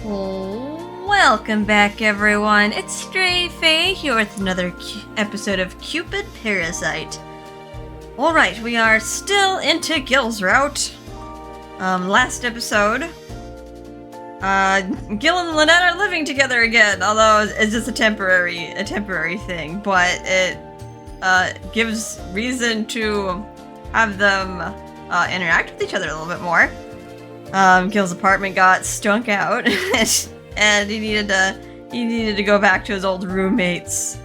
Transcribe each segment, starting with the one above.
Welcome back, everyone. It's Stray Faye here with another episode of Cupid, Parasite. Alright, we are still into Gill's route. Last episode, Gill and Lynette are living together again, although it's just a temporary thing, but it gives reason to have them interact with each other a little bit more. Gill's apartment got stunk out, and he needed to go back to his old roommates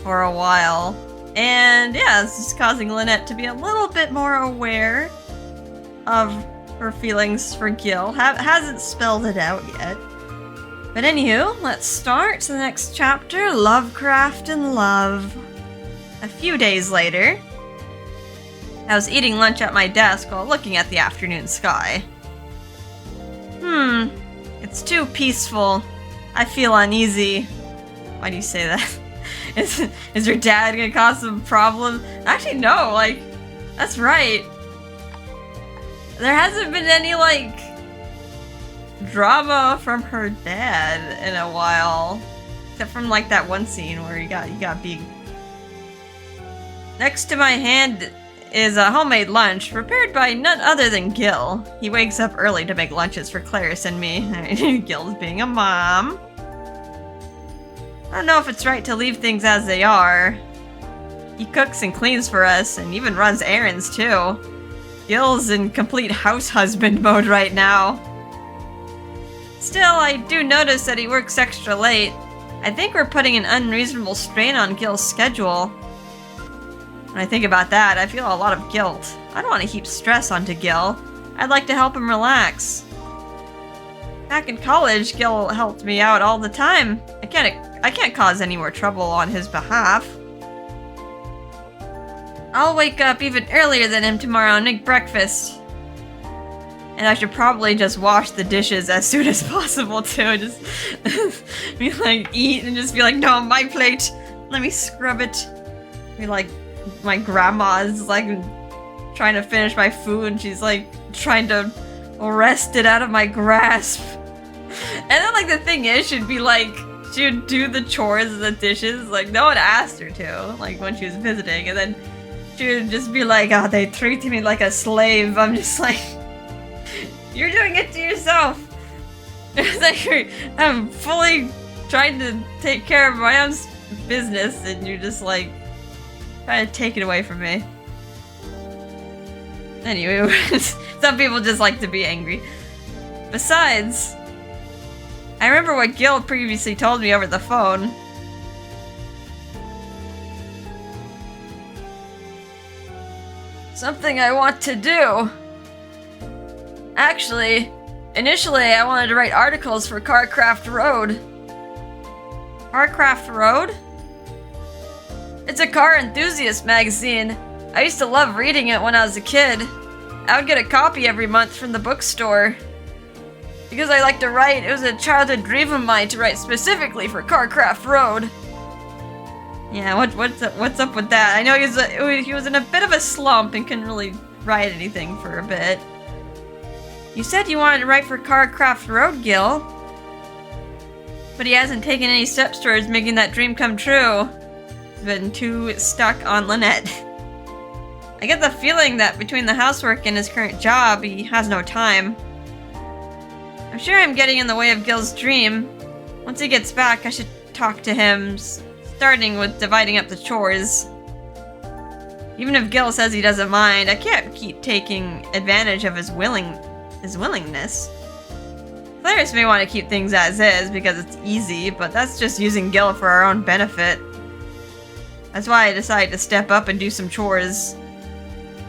for a while. And yeah, this is causing Lynette to be a little bit more aware of her feelings for Gill. Hasn't spelled it out yet. But anywho, let's start the next chapter, Lovecraft and Love. A few days later, I was eating lunch at my desk while looking at the afternoon sky. It's too peaceful. I feel uneasy. Why do you say that? Is your dad gonna cause some problem? Actually, no, that's right. There hasn't been any, drama from her dad in a while. Except from, that one scene where he got beat. Next to my hand is a homemade lunch prepared by none other than Gill. He wakes up early to make lunches for Clarice and me. Gill's being a mom. I don't know if it's right to leave things as they are. He cooks and cleans for us and even runs errands too. Gill's in complete house husband mode right now. Still, I do notice that he works extra late. I think we're putting an unreasonable strain on Gill's schedule. When I think about that, I feel a lot of guilt. I don't want to heap stress onto Gill. I'd like to help him relax. Back in college, Gill helped me out all the time. I can't cause any more trouble on his behalf. I'll wake up even earlier than him tomorrow and make breakfast. And I should probably just wash the dishes as soon as possible too. Just be eat and just be no, my plate. Let me scrub it. Be my grandma's trying to finish my food and she's trying to wrest it out of my grasp. And then the thing is, she would do the chores and the dishes, no one asked her to, when she was visiting, and then she would just be oh, they treat me like a slave. I'm just you're doing it to yourself. It's I'm fully trying to take care of my own business and you're just trying to take it away from me. Anyway, some people just like to be angry. Besides, I remember what Gill previously told me over the phone. Something I want to do. Actually, initially I wanted to write articles for Carcraft Road. Carcraft Road? It's a car enthusiast magazine. I used to love reading it when I was a kid. I would get a copy every month from the bookstore. Because I like to write, it was a childhood dream of mine to write specifically for Carcraft Road. Yeah, what's up with that? I know he was in a bit of a slump and couldn't really write anything for a bit. You said you wanted to write for Carcraft Road, Gill. But he hasn't taken any steps towards making that dream come true. Been too stuck on Lynette. I get the feeling that between the housework and his current job, he has no time. I'm sure I'm getting in the way of Gill's dream. Once he gets back, I should talk to him, starting with dividing up the chores. Even if Gill says he doesn't mind, I can't keep taking advantage of his willingness. Clarice may want to keep things as is because it's easy, but that's just using Gill for our own benefit. That's why I decided to step up and do some chores.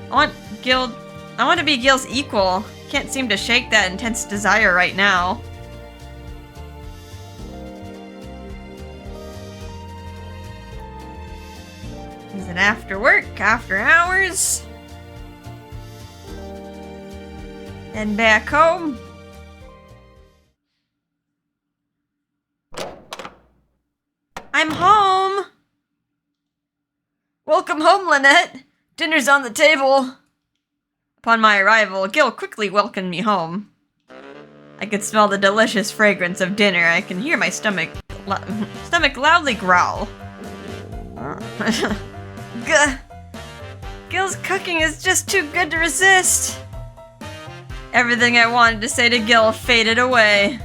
I want to be Gill's equal. Can't seem to shake that intense desire right now. Is it after work? After hours? Heading back home. I'm home! Welcome home, Lynette! Dinner's on the table. Upon my arrival, Gill quickly welcomed me home. I could smell the delicious fragrance of dinner. I can hear my stomach loudly growl. Gah. Gill's cooking is just too good to resist. Everything I wanted to say to Gill faded away.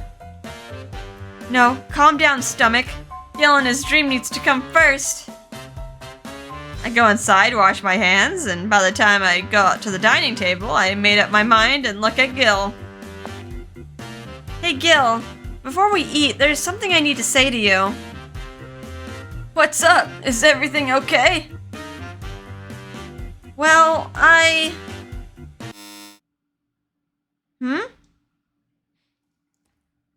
No, calm down, stomach. Gill and his dream needs to come first. I go inside, wash my hands, and by the time I go out to the dining table, I made up my mind and look at Gill. Hey Gill, before we eat, there's something I need to say to you. What's up? Is everything okay? Well,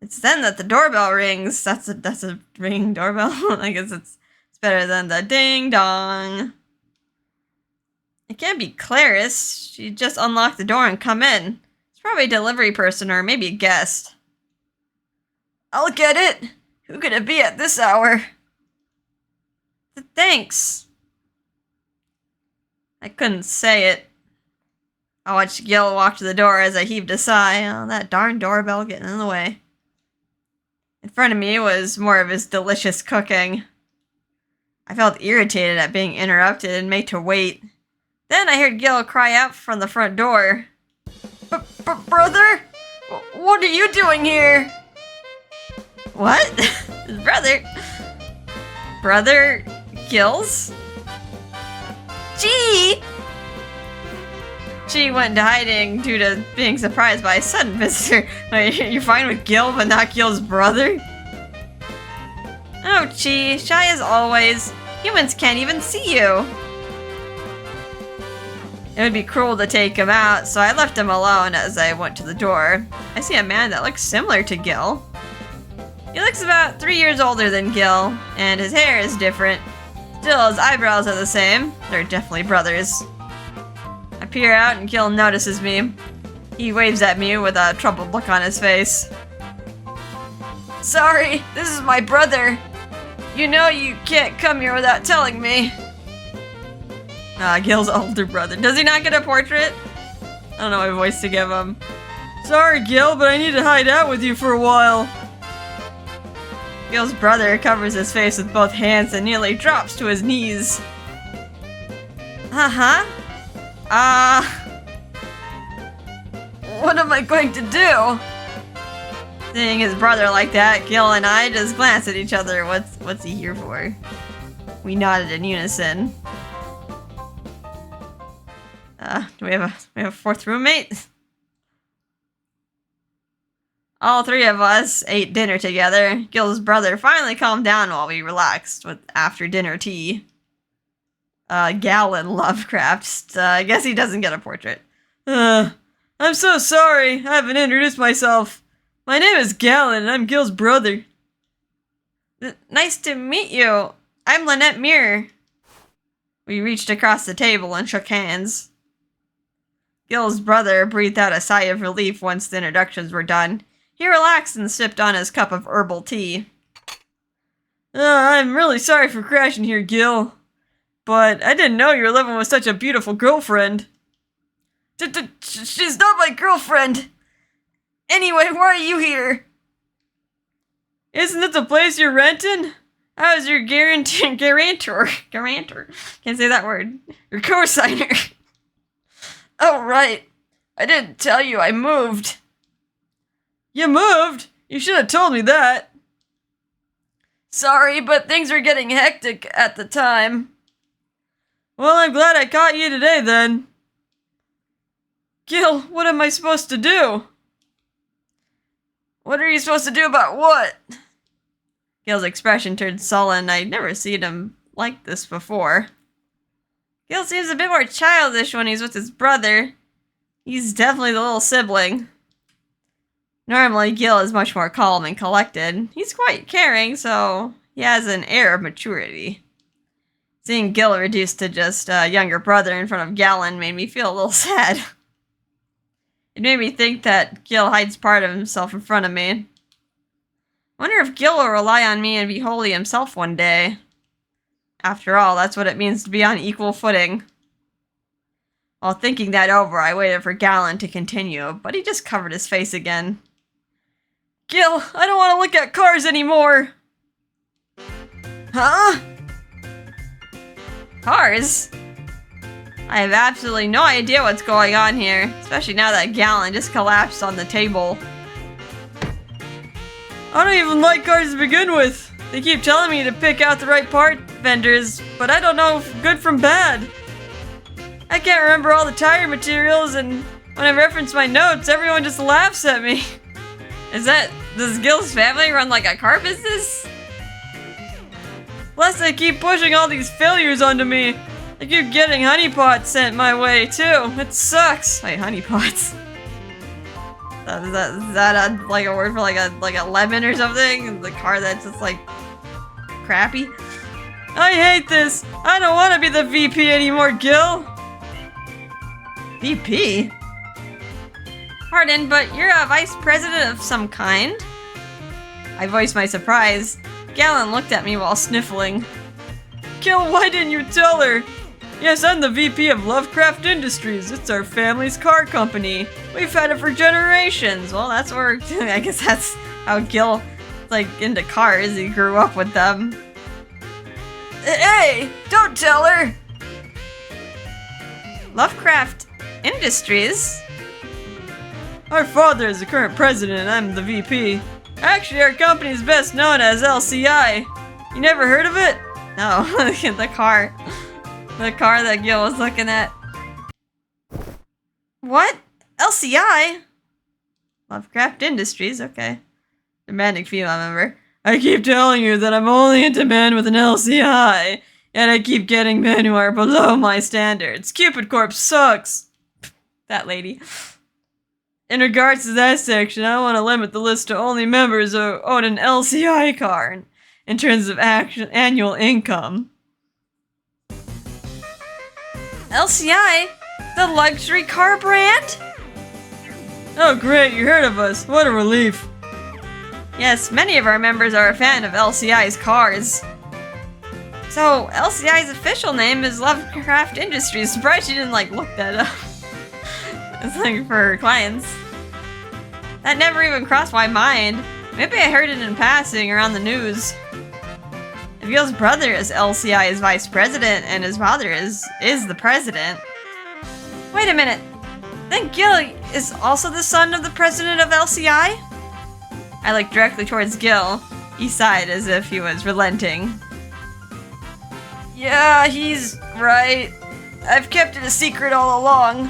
It's then that the doorbell rings. That's a ringing doorbell. I guess it's better than the ding dong. It can't be Clarice. She just unlocked the door and come in. It's probably a delivery person or maybe a guest. I'll get it. Who could it be at this hour? Thanks. I couldn't say it. I watched Gill walk to the door as I heaved a sigh. Oh, that darn doorbell getting in the way. In front of me was more of his delicious cooking. I felt irritated at being interrupted and made to wait. Then I heard Gill cry out from the front door. Brother? What are you doing here? What? His brother? Brother Gill's? Gee! She went into hiding due to being surprised by a sudden visitor. Wait, you're fine with Gill, but not Gill's brother? Oh, Chi, shy as always. Humans can't even see you. It would be cruel to take him out, so I left him alone as I went to the door. I see a man that looks similar to Gill. He looks about 3 years older than Gill, and his hair is different. Still, his eyebrows are the same. They're definitely brothers. I peer out and Gill notices me. He waves at me with a troubled look on his face. Sorry, this is my brother. You know you can't come here without telling me. Gill's older brother. Does he not get a portrait? I don't know what voice to give him. Sorry, Gill, but I need to hide out with you for a while. Gill's brother covers his face with both hands and nearly drops to his knees. What am I going to do? Seeing his brother like that, Gill and I just glanced at each other. What's he here for? We nodded in unison. Do we have a fourth roommate? All three of us ate dinner together. Gill's brother finally calmed down while we relaxed with after-dinner tea. Gallon Lovecraft. I guess he doesn't get a portrait. I'm so sorry. I haven't introduced myself. My name is Gallon, and I'm Gill's brother. Nice to meet you. I'm Lynette Mirror. We reached across the table and shook hands. Gill's brother breathed out a sigh of relief once the introductions were done. He relaxed and sipped on his cup of herbal tea. I'm really sorry for crashing here, Gill. But I didn't know you were living with such a beautiful girlfriend. She's not my girlfriend. Anyway, why are you here? Isn't it the place you're renting? I was your guarantor. Can't say that word. Your co-signer. Oh, right. I didn't tell you I moved. You moved? You should have told me that. Sorry, but things were getting hectic at the time. Well, I'm glad I caught you today, then. Gill, what am I supposed to do? What are you supposed to do about what? Gill's expression turned sullen. I'd never seen him like this before. Gill seems a bit more childish when he's with his brother. He's definitely the little sibling. Normally, Gill is much more calm and collected. He's quite caring, so he has an air of maturity. Seeing Gill reduced to just a younger brother in front of Gallon made me feel a little sad. It made me think that Gill hides part of himself in front of me. I wonder if Gill will rely on me and be wholly himself one day. After all, that's what it means to be on equal footing. While thinking that over, I waited for Gallon to continue, but he just covered his face again. Gill, I don't want to look at cars anymore. Huh? Cars? I have absolutely no idea what's going on here, especially now that Gallon just collapsed on the table. I don't even like cars to begin with. They keep telling me to pick out the right part vendors, but I don't know good from bad. I can't remember all the tire materials, and when I reference my notes, everyone just laughs at me. Does Gill's family run like a car business? Plus, they keep pushing all these failures onto me. I keep getting honeypots sent my way, too. It sucks. Wait, honeypots? Is that like a word for like a lemon or something? The car that's just like crappy? I hate this. I don't want to be the VP anymore, Gill. VP? Pardon, but you're a vice president of some kind? I voiced my surprise. Gallon looked at me while sniffling. Gill, why didn't you tell her? Yes, I'm the VP of Lovecraft Industries. It's our family's car company. We've had it for generations. Well, that's where, I guess that's how Gill is like into cars. He grew up with them. Hey, don't tell her! Lovecraft Industries? Our father is the current president and I'm the VP. Actually, our company is best known as LCI. You never heard of it? No, the car. The car that Gill was looking at. What? LCI? Lovecraft Industries, okay. Demanding female member. I keep telling you that I'm only into men with an LCI, and I keep getting men who are below my standards. Cupid Corp sucks. That lady. In regards to that section, I want to limit the list to only members who own an LCI car in terms of annual income. LCI? The luxury car brand? Oh great, you heard of us. What a relief. Yes, many of our members are a fan of LCI's cars. So, LCI's official name is Lovecraft Industries. Surprised she didn't look that up. It's for her clients. That never even crossed my mind. Maybe I heard it in passing around the news. If Gill's brother is LCI's vice president and his father is the president. Wait a minute. Then Gill is also the son of the president of LCI? I looked directly towards Gill. He sighed as if he was relenting. Yeah, he's right. I've kept it a secret all along.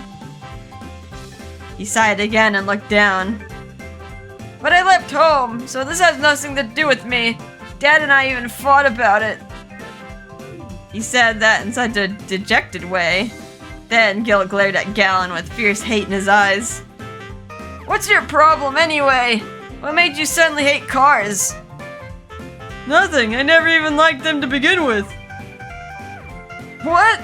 He sighed again and looked down. But I left home, so this has nothing to do with me. Dad and I even fought about it. He said that in such a dejected way. Then Gill glared at Gallon with fierce hate in his eyes. What's your problem anyway? What made you suddenly hate cars? Nothing, I never even liked them to begin with. What?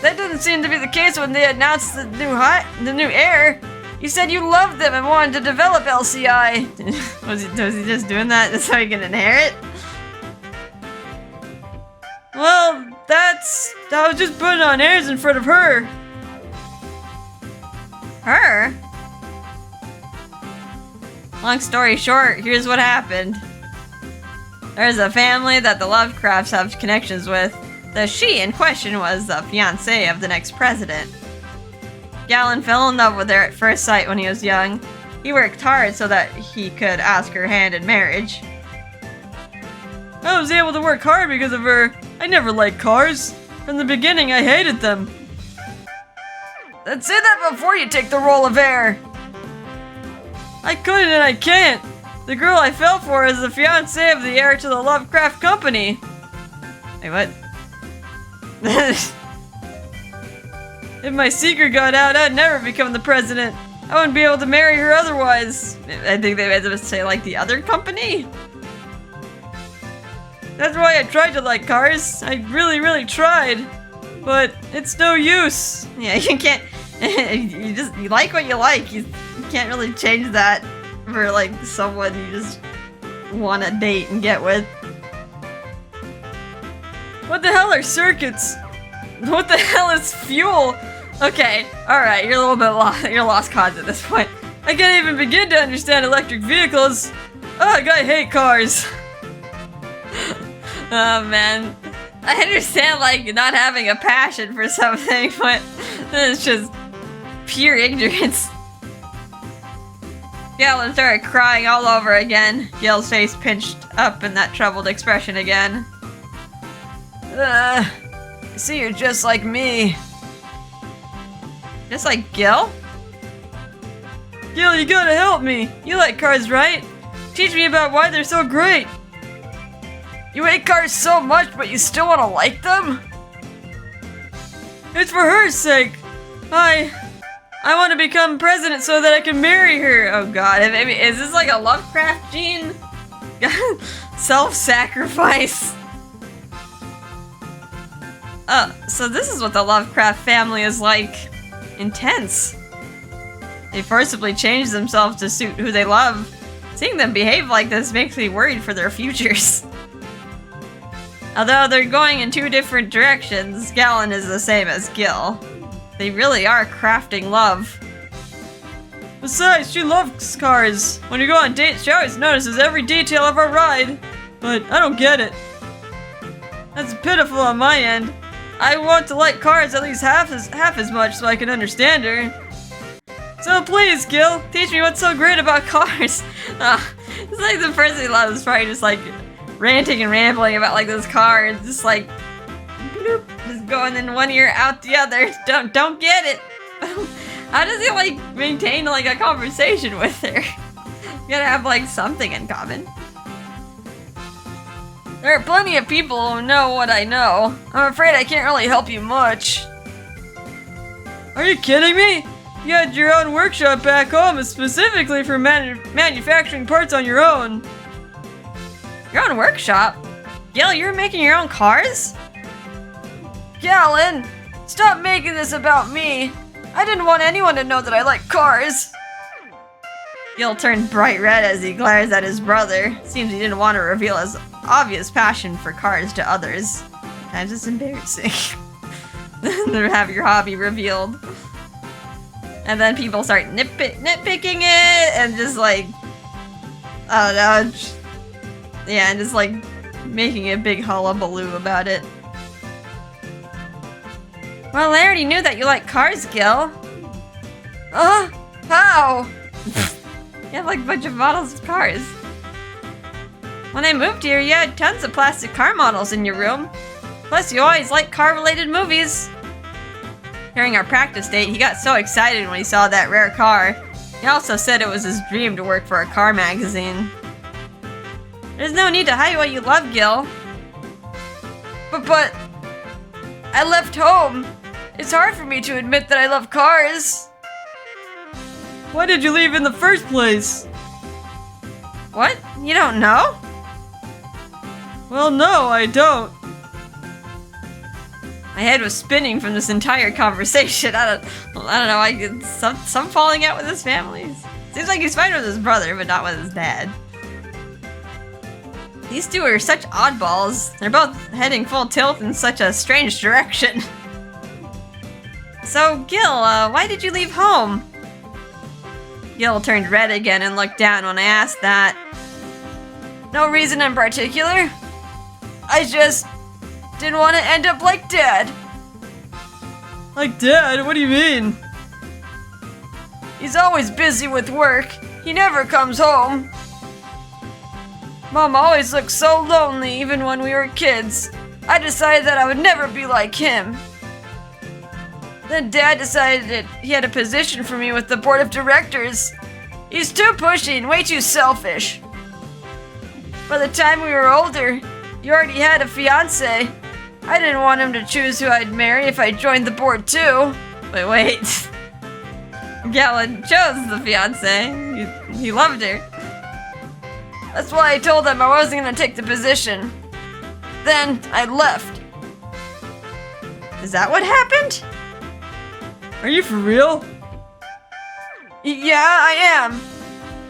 That didn't seem to be the case when they announced the new heir. You said you loved them and wanted to develop LCI. was he just doing that so he can inherit? Well, I was just putting on airs in front of her. Her? Long story short, here's what happened. There's a family that the Lovecrafts have connections with. The she in question was the fiancée of the next president. Gallon fell in love with her at first sight when he was young. He worked hard so that he could ask her hand in marriage. I was able to work hard because of her. I never liked cars. From the beginning, I hated them. Then say that before you take the role of heir. I couldn't and I can't. The girl I fell for is the fiancée of the heir to the Lovecraft company. Wait, what? If my secret got out, I'd never become the president. I wouldn't be able to marry her otherwise. I think they had to say the other company? That's why I tried to like cars. I really, really tried. But it's no use. Yeah, you can't, you like what you like. You can't really change that for someone you just want to date and get with. What the hell are circuits? What the hell is fuel? Okay, alright, you're a little bit lost. You're lost cause at this point. I can't even begin to understand electric vehicles. Ugh, I hate cars. Oh man. I understand like not having a passion for something, but it's just pure ignorance. Galen started crying all over again. Gil's face pinched up in that troubled expression again. I see you're just like me. Just like Gill? Gill, you gotta help me. You like cars, right? Teach me about why they're so great. You hate cars so much, but you still want to like them? It's for her sake. I want to become president so that I can marry her. Oh god, is this like a Lovecraft gene? Self-sacrifice. So this is what the Lovecraft family is like. Intense. They forcibly change themselves to suit who they love. Seeing them behave like this makes me worried for their futures. Although they're going in two different directions, Galen is the same as Gill. They really are crafting love. Besides, she loves cars. When we go on dates, she always notices every detail of our ride. But I don't get it. That's pitiful on my end. I want to like cars at least half as much so I can understand her. So please, Gill, teach me what's so great about cars. It's like the person he loves is probably just like ranting and rambling about like this car and just like bloop, just going in one ear out the other. Don't get it. How does he like maintain like a conversation with her? You gotta have like something in common. There are plenty of people who know what I know. I'm afraid I can't really help you much. Are you kidding me? You had your own workshop back home specifically for manufacturing parts on your own. Your own workshop? Gill, you're making your own cars? Galen, stop making this about me. I didn't want anyone to know that I like cars. Gill turned bright red as he glares at his brother. Seems he didn't want to reveal his obvious passion for cars to others. Kind of just embarrassing. To have your hobby revealed. And then people start nitpicking it and just like, I don't know. Yeah, and just like making a big hullabaloo about it. Well, I already knew that you like cars, Gill. How? You have like a bunch of models of cars. When I moved here, you had tons of plastic car models in your room. Plus, you always liked car-related movies. During our practice date, he got so excited when he saw that rare car. He also said it was his dream to work for a car magazine. There's no need to hide what you love, Gill. But I left home. It's hard for me to admit that I love cars. Why did you leave in the first place? What? You don't know? Well, no, I don't. My head was spinning from this entire conversation. I don't know. I get some falling out with his family. Seems like he's fine with his brother, but not with his dad. These two are such oddballs. They're both heading full tilt in such a strange direction. So, Gill, why did you leave home? Gill turned red again and looked down when I asked that. No reason in particular. I just didn't want to end up like Dad. Like Dad? What do you mean? He's always busy with work. He never comes home. Mom always looked so lonely even when we were kids. I decided that I would never be like him. Then Dad decided that he had a position for me with the board of directors. He's too pushy and way too selfish. By the time we were older, he already had a fiancé. I didn't want him to choose who I'd marry if I joined the board too. Wait. Galen chose the fiancé. He loved her. That's why I told him I wasn't gonna take the position. Then I left. Is that what happened? Are you for real? Yeah, I am.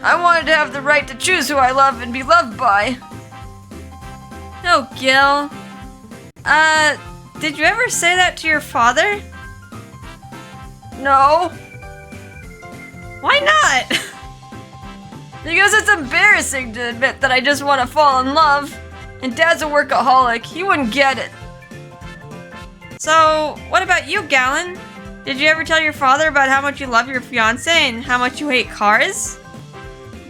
I wanted to have the right to choose who I love and be loved by. Oh, Gill. Did you ever say that to your father? No. Why not? Because it's embarrassing to admit that I just want to fall in love. And Dad's a workaholic. He wouldn't get it. So, what about you, Gallon? Did you ever tell your father about how much you love your fiancé and how much you hate cars?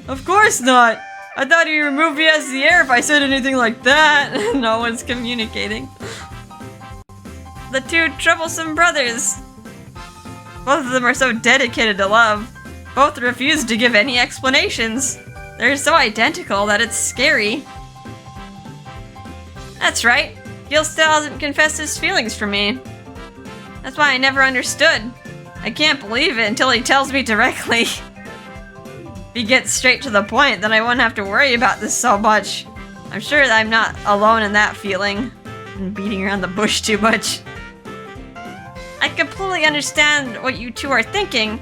Of course not. I thought he'd remove me as the heir if I said anything like that. No one's communicating. The two troublesome brothers. Both of them are so dedicated to love. Both refuse to give any explanations. They're so identical that it's scary. That's right. Gill still hasn't confessed his feelings for me. That's why I never understood. I can't believe it until he tells me directly. If he gets straight to the point, then I won't have to worry about this so much. I'm sure that I'm not alone in that feeling. I'm beating around the bush too much. I completely understand what you two are thinking.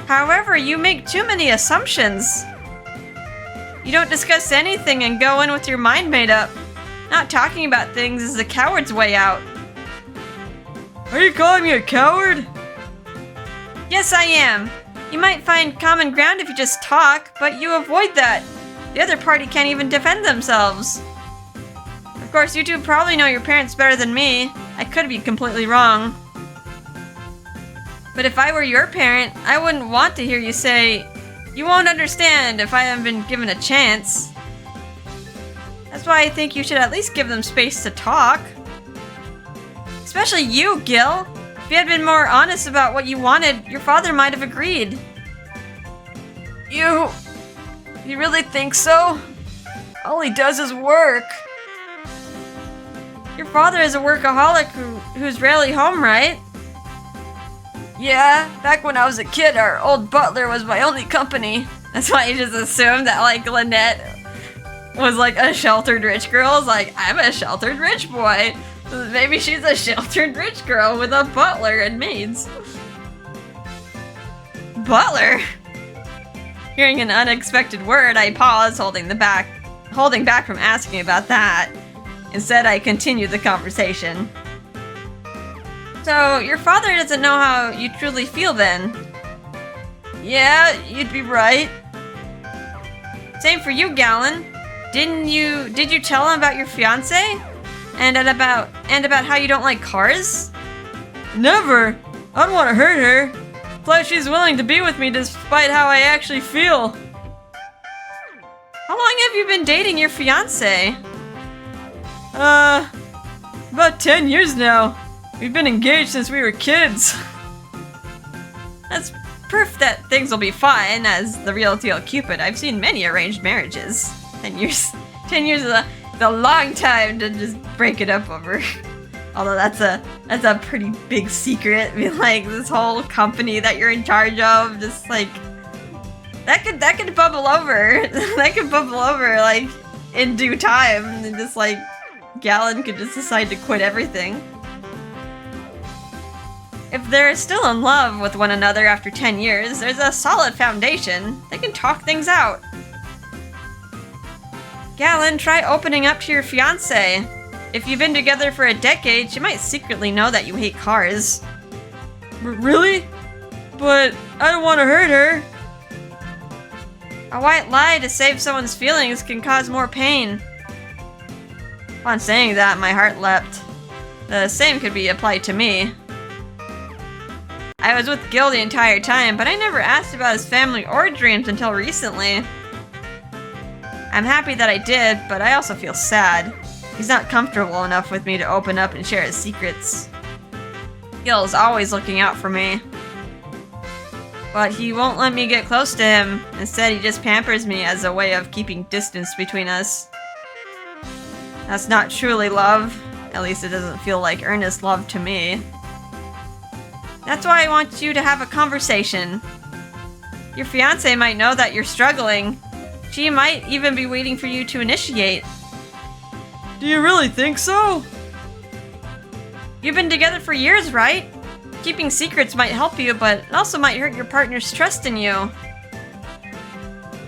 However, you make too many assumptions. You don't discuss anything and go in with your mind made up. Not talking about things is the coward's way out. Are you calling me a coward? Yes, I am. You might find common ground if you just talk, but you avoid that. The other party can't even defend themselves. Of course, you two probably know your parents better than me. I could be completely wrong. But if I were your parent, I wouldn't want to hear you say, "You won't understand if I haven't been given a chance." That's why I think you should at least give them space to talk. Especially you, Gill. If you had been more honest about what you wanted, your father might have agreed. You really think so? All he does is work. Your father is a workaholic who's rarely home, right? Yeah, back when I was a kid, our old butler was my only company. That's why you just assumed that, like, Lynette was, like, a sheltered rich girl. It's like, I'm a sheltered rich boy. Maybe she's a sheltered rich girl with a butler and maids. Butler? Hearing an unexpected word, I paused, holding back from asking about that. Instead, I continued the conversation. So, your father doesn't know how you truly feel then? Yeah, you'd be right. Same for you, Gallon. Did you tell him about your fiancé? And about how you don't like cars? Never! I don't want to hurt her. Plus, she's willing to be with me despite how I actually feel. How long have you been dating your fiancé? About 10 years now. We've been engaged since we were kids. That's proof that things will be fine. As the real deal Cupid, I've seen many arranged marriages. 10 years is a long time to just break it up over. Although that's a pretty big secret. I mean, like, this whole company that you're in charge of, just like that could bubble over. That could bubble over, like, in due time, and just like Gallon could just decide to quit everything. If they're still in love with one another after 10 years, there's a solid foundation. They can talk things out. Gallon, try opening up to your fiancé. If you've been together for a decade, she might secretly know that you hate cars. Really? But I don't want to hurt her. A white lie to save someone's feelings can cause more pain. Upon saying that, my heart leapt. The same could be applied to me. I was with Gill the entire time, but I never asked about his family or dreams until recently. I'm happy that I did, but I also feel sad. He's not comfortable enough with me to open up and share his secrets. Gill is always looking out for me. But he won't let me get close to him. Instead, he just pampers me as a way of keeping distance between us. That's not truly love. At least it doesn't feel like earnest love to me. That's why I want you to have a conversation. Your fiancé might know that you're struggling. She might even be waiting for you to initiate. Do you really think so? You've been together for years, right? Keeping secrets might help you, but it also might hurt your partner's trust in you.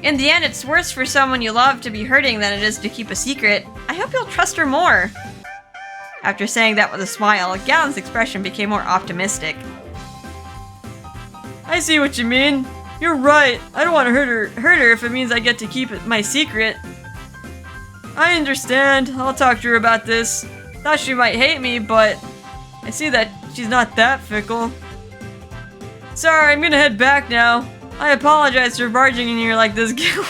In the end, it's worse for someone you love to be hurting than it is to keep a secret. I hope you'll trust her more. After saying that with a smile, Gallon's expression became more optimistic. I see what you mean. You're right. I don't want to hurt her if it means I get to keep my secret. I understand. I'll talk to her about this. Thought she might hate me, but I see that she's not that fickle. Sorry, I'm gonna head back now. I apologize for barging in here like this, Gill.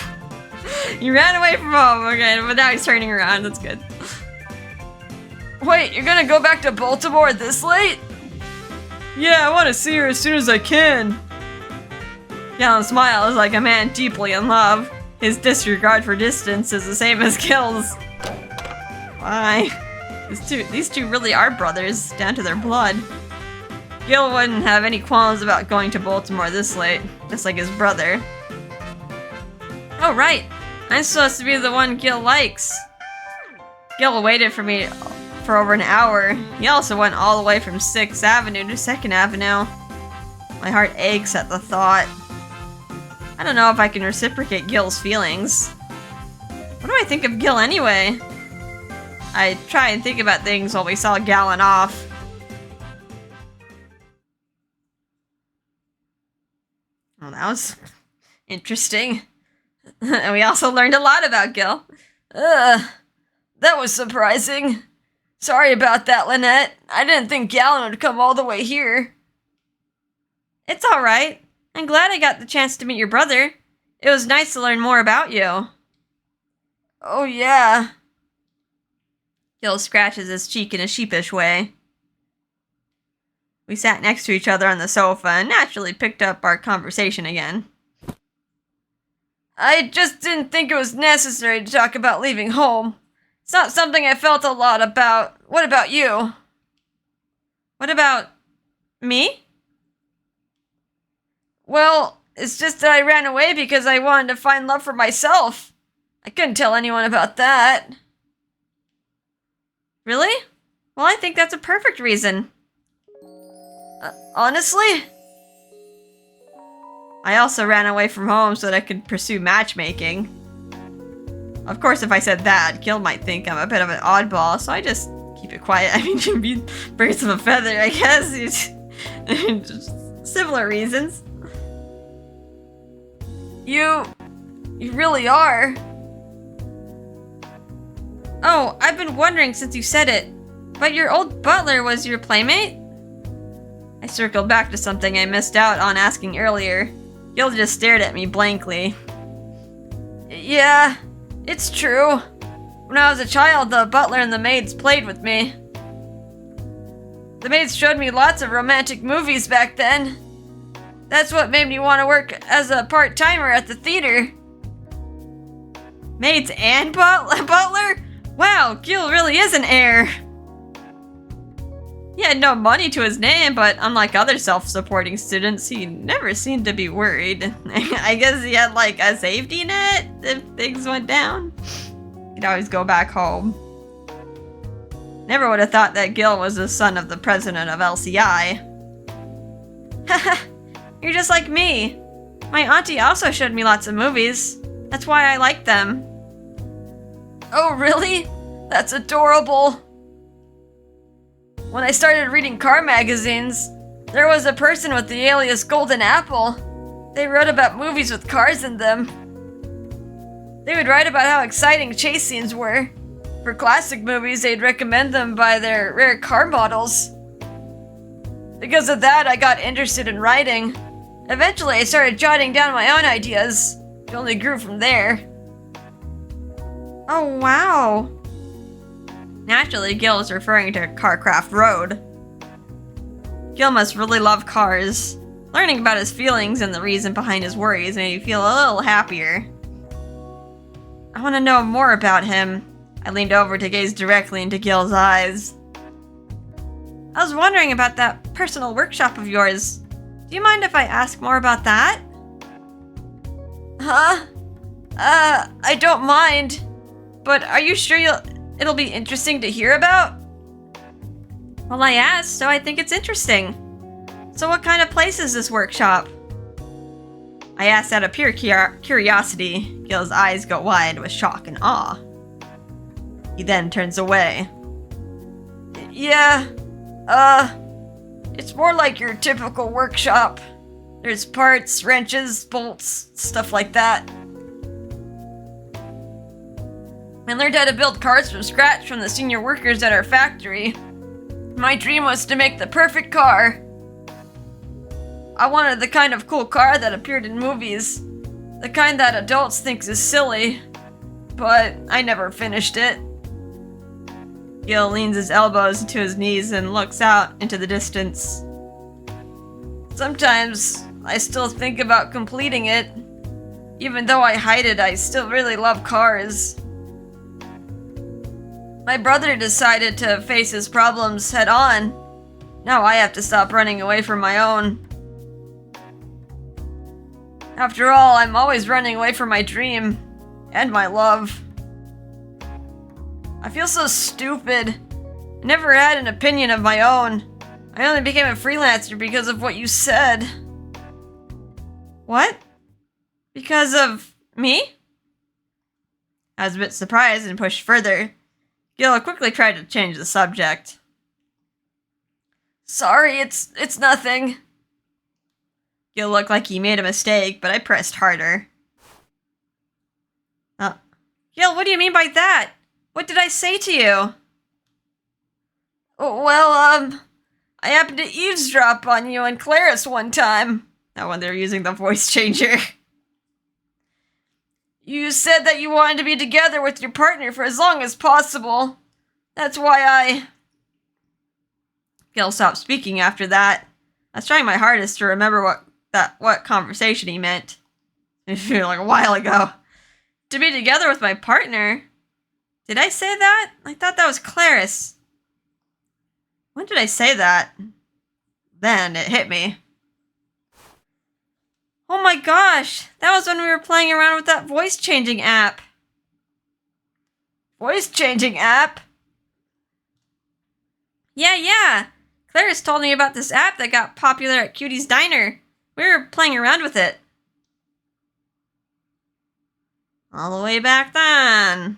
You ran away from home, okay, but now he's turning around, that's good. Wait, you're gonna go back to Baltimore this late? Yeah, I want to see her as soon as I can. Gallon smiles like a man deeply in love. His disregard for distance is the same as Gill's. Why? These two really are brothers, down to their blood. Gill wouldn't have any qualms about going to Baltimore this late, just like his brother. Oh right, I'm supposed to be the one Gill likes. Gill waited for me for over an hour. He also went all the way from 6th Avenue to 2nd Avenue. My heart aches at the thought. I don't know if I can reciprocate Gill's feelings. What do I think of Gill anyway? I try and think about things while we saw Gallon off. Well, that was interesting. And we also learned a lot about Gill. That was surprising. Sorry about that, Lynette. I didn't think Gallon would come all the way here. It's alright. I'm glad I got the chance to meet your brother. It was nice to learn more about you. Oh yeah. Gill scratches his cheek in a sheepish way. We sat next to each other on the sofa and naturally picked up our conversation again. I just didn't think it was necessary to talk about leaving home. It's not something I felt a lot about. What about you? What about me? Well, it's just that I ran away because I wanted to find love for myself. I couldn't tell anyone about that. Really? Well, I think that's a perfect reason. Honestly? I also ran away from home so that I could pursue matchmaking. Of course, if I said that, Gill might think I'm a bit of an oddball, so I just keep it quiet. I mean, birds of a feather, I guess. Just similar reasons. You really are. Oh, I've been wondering since you said it, but your old butler was your playmate? I circled back to something I missed out on asking earlier. Gill just stared at me blankly. Yeah, it's true. When I was a child, the butler and the maids played with me. The maids showed me lots of romantic movies back then. That's what made me want to work as a part-timer at the theater. Maids and butler? Wow, Gill really is an heir. He had no money to his name, but unlike other self-supporting students, he never seemed to be worried. I guess he had like a safety net if things went down. He'd always go back home. Never would have thought that Gill was the son of the president of LCI. Haha. You're just like me. My auntie also showed me lots of movies. That's why I like them. Oh, really? That's adorable. When I started reading car magazines, there was a person with the alias Golden Apple. They wrote about movies with cars in them. They would write about how exciting chase scenes were. For classic movies, they'd recommend them by their rare car models. Because of that, I got interested in writing. Eventually, I started jotting down my own ideas. It only grew from there. Oh, wow. Naturally, Gill is referring to Carcraft Road. Gill must really love cars. Learning about his feelings and the reason behind his worries made me feel a little happier. I want to know more about him. I leaned over to gaze directly into Gill's eyes. I was wondering about that personal workshop of yours. Do you mind if I ask more about that? Huh? I don't mind. But are you sure it'll be interesting to hear about? Well, I asked, so I think it's interesting. So what kind of place is this workshop? I asked out of pure curiosity. Gill's eyes go wide with shock and awe. He then turns away. Yeah, it's more like your typical workshop. There's parts, wrenches, bolts, stuff like that. I learned how to build cars from scratch from the senior workers at our factory. My dream was to make the perfect car. I wanted the kind of cool car that appeared in movies. The kind that adults think is silly. But I never finished it. Gill leans his elbows into his knees and looks out into the distance. Sometimes I still think about completing it. Even though I hide it, I still really love cars. My brother decided to face his problems head on. Now I have to stop running away from my own. After all, I'm always running away from my dream. And my love. I feel so stupid. I never had an opinion of my own. I only became a freelancer because of what you said. What? Because of me? I was a bit surprised and pushed further. Gill quickly tried to change the subject. Sorry, it's nothing. Gill looked like he made a mistake, but I pressed harder. Gill, what do you mean by that? What did I say to you? Well, I happened to eavesdrop on you and Clarice one time. That one they're using the voice changer. You said that you wanted to be together with your partner for as long as possible. That's why Gill stopped speaking after that. I was trying my hardest to remember what conversation he meant. Like a while ago. To be together with my partner? Did I say that? I thought that was Clarice. When did I say that? Then it hit me. Oh my gosh! That was when we were playing around with that voice-changing app. Voice-changing app? Yeah. Clarice told me about this app that got popular at Cutie's Diner. We were playing around with it. All the way back then.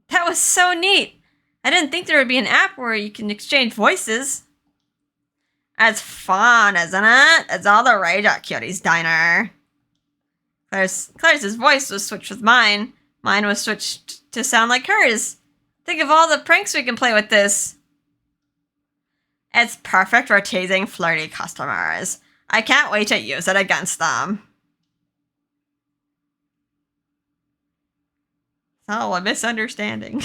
That was so neat. I didn't think there would be an app where you can exchange voices. That's fun, isn't it? It's all the rage at Cutie's Diner. Clarice's voice was switched with mine. Mine was switched to sound like hers. Think of all the pranks we can play with this. It's perfect for teasing flirty customers. I can't wait to use it against them. Oh, a misunderstanding.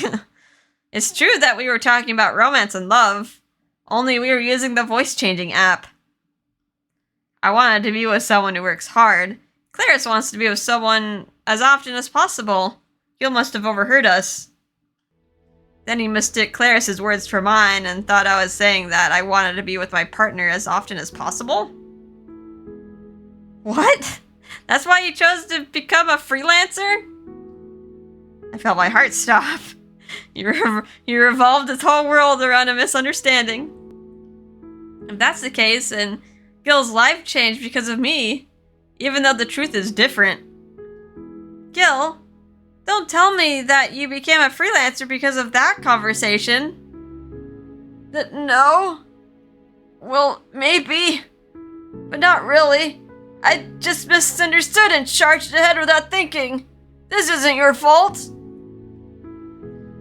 It's true that we were talking about romance and love, only we were using the voice-changing app. I wanted to be with someone who works hard. Clarice wants to be with someone as often as possible. Gill must have overheard us. Then he mistook Clarice's words for mine and thought I was saying that I wanted to be with my partner as often as possible. What? That's why you chose to become a freelancer? I felt my heart stop. You revolved this whole world around a misunderstanding. If that's the case, then Gill's life changed because of me, even though the truth is different. Gill, don't tell me that you became a freelancer because of that conversation. No? Well, maybe. But not really. I just misunderstood and charged ahead without thinking. This isn't your fault.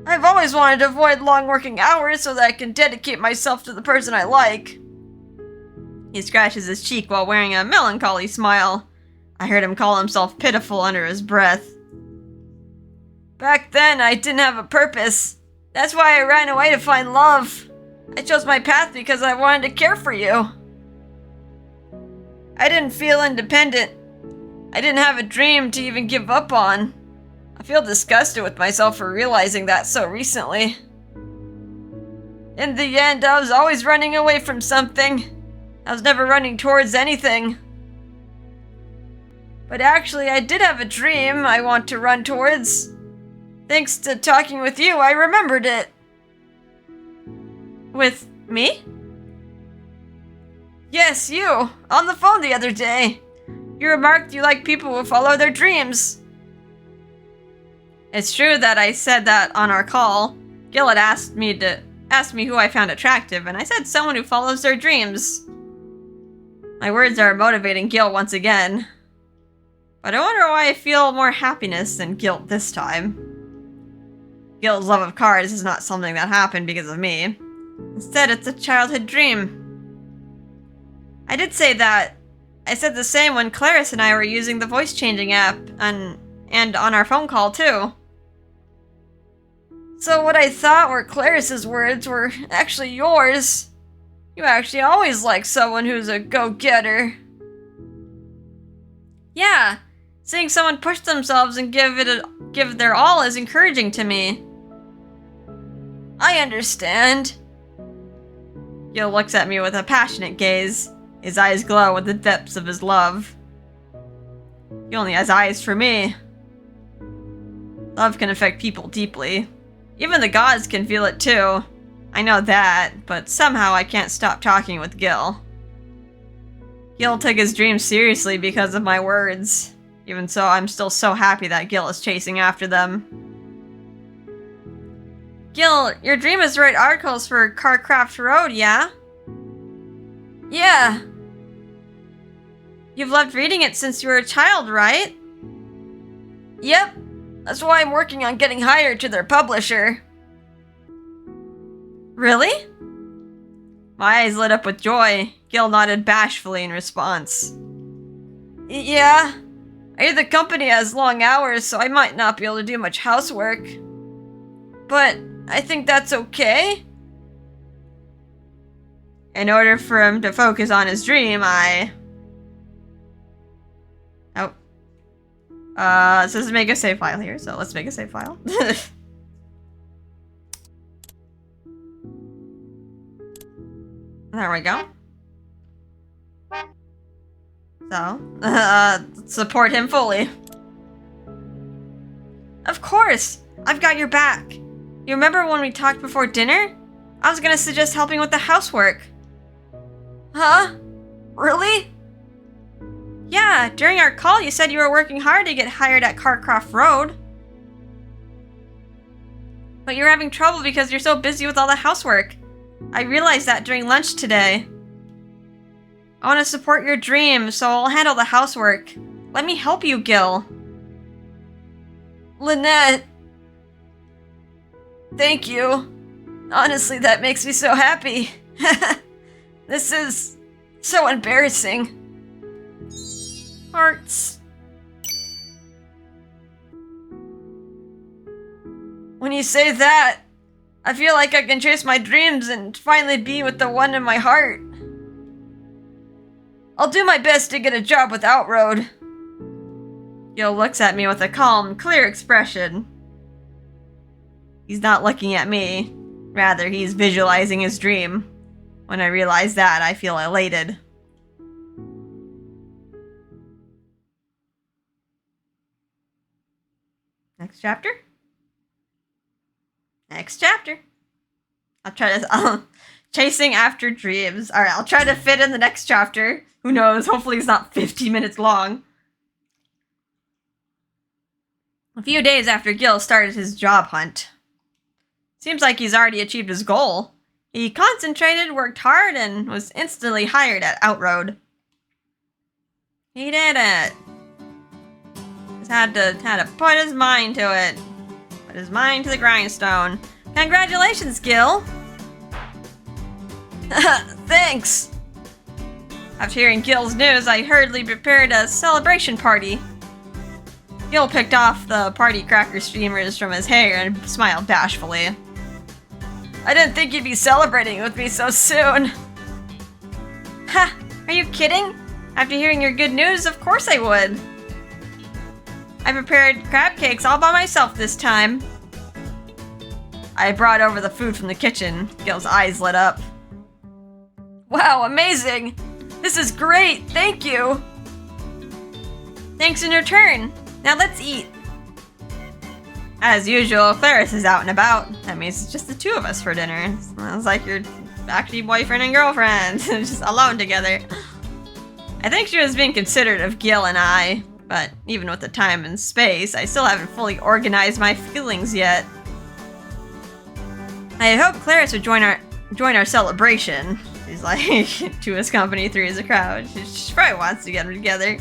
I've always wanted to avoid long working hours so that I can dedicate myself to the person I like. He scratches his cheek while wearing a melancholy smile. I heard him call himself pitiful under his breath. Back then, I didn't have a purpose. That's why I ran away to find love. I chose my path because I wanted to care for you. I didn't feel independent. I didn't have a dream to even give up on. I feel disgusted with myself for realizing that so recently. In the end, I was always running away from something. I was never running towards anything. But actually, I did have a dream I want to run towards. Thanks to talking with you, I remembered it. With me? Yes, you. On the phone the other day. You remarked you like people who follow their dreams. It's true that I said that on our call. Gill had asked me who I found attractive, and I said someone who follows their dreams. My words are motivating Gill once again. But I wonder why I feel more happiness than guilt this time. Gill's love of cars is not something that happened because of me. Instead, it's a childhood dream. I did say that. I said the same when Clarice and I were using the voice-changing app, and on our phone call, too. So what I thought were Clarice's words were actually yours. You actually always like someone who's a go-getter. Yeah, seeing someone push themselves and give their all is encouraging to me. I understand. Gill looks at me with a passionate gaze. His eyes glow with the depths of his love. He only has eyes for me. Love can affect people deeply. Even the gods can feel it too. I know that, but somehow I can't stop talking with Gill. Gill took his dreams seriously because of my words. Even so, I'm still so happy that Gill is chasing after them. Gill, your dream is to write articles for Carcraft Road, yeah? Yeah. You've loved reading it since you were a child, right? Yep. That's why I'm working on getting hired to their publisher. Really? My eyes lit up with joy. Gill nodded bashfully in response. Yeah. I hear the company has long hours, so I might not be able to do much housework. But I think that's okay. In order for him to focus on his dream, it says make a save file here, so let's make a save file. There we go. So, support him fully. Of course! I've got your back. You remember when we talked before dinner? I was gonna suggest helping with the housework. Huh? Really? Yeah, during our call you said you were working hard to get hired at Carcraft Road. But you're having trouble because you're so busy with all the housework. I realized that during lunch today. I want to support your dream, so I'll handle the housework. Let me help you, Gill. Lynette. Thank you. Honestly, that makes me so happy. This is so embarrassing. Hearts. When you say that, I feel like I can chase my dreams and finally be with the one in my heart. I'll do my best to get a job with Outroad. Gill looks at me with a calm, clear expression. He's not looking at me. Rather, he's visualizing his dream. When I realize that, I feel elated. Next chapter? Next chapter. I'll try to... chasing after dreams. Alright, I'll try to fit in the next chapter. Who knows? Hopefully it's not 50 minutes long. A few days after Gill started his job hunt. Seems like he's already achieved his goal. He concentrated, worked hard, and was instantly hired at Outroad. He did it. Just had to put his mind to it. Put his mind to the grindstone. Congratulations, Gill! Thanks! After hearing Gill's news, I hurriedly prepared a celebration party. Gill picked off the party cracker streamers from his hair and smiled bashfully. I didn't think you'd be celebrating with me so soon. Ha! Are you kidding? After hearing your good news, of course I would. I prepared crab cakes all by myself this time. I brought over the food from the kitchen. Gill's eyes lit up. Wow, amazing! This is great! Thank you! Thanks in return. Now let's eat. As usual, Clarice is out and about. That means it's just the two of us for dinner. Sounds like you're actually boyfriend and girlfriend. Just alone together. I think she was being considerate of Gill and I, but even with the time and space, I still haven't fully organized my feelings yet. I had hoped Clarice would join our celebration. She's like, 2 is company, 3 is a crowd. She probably wants to get them together.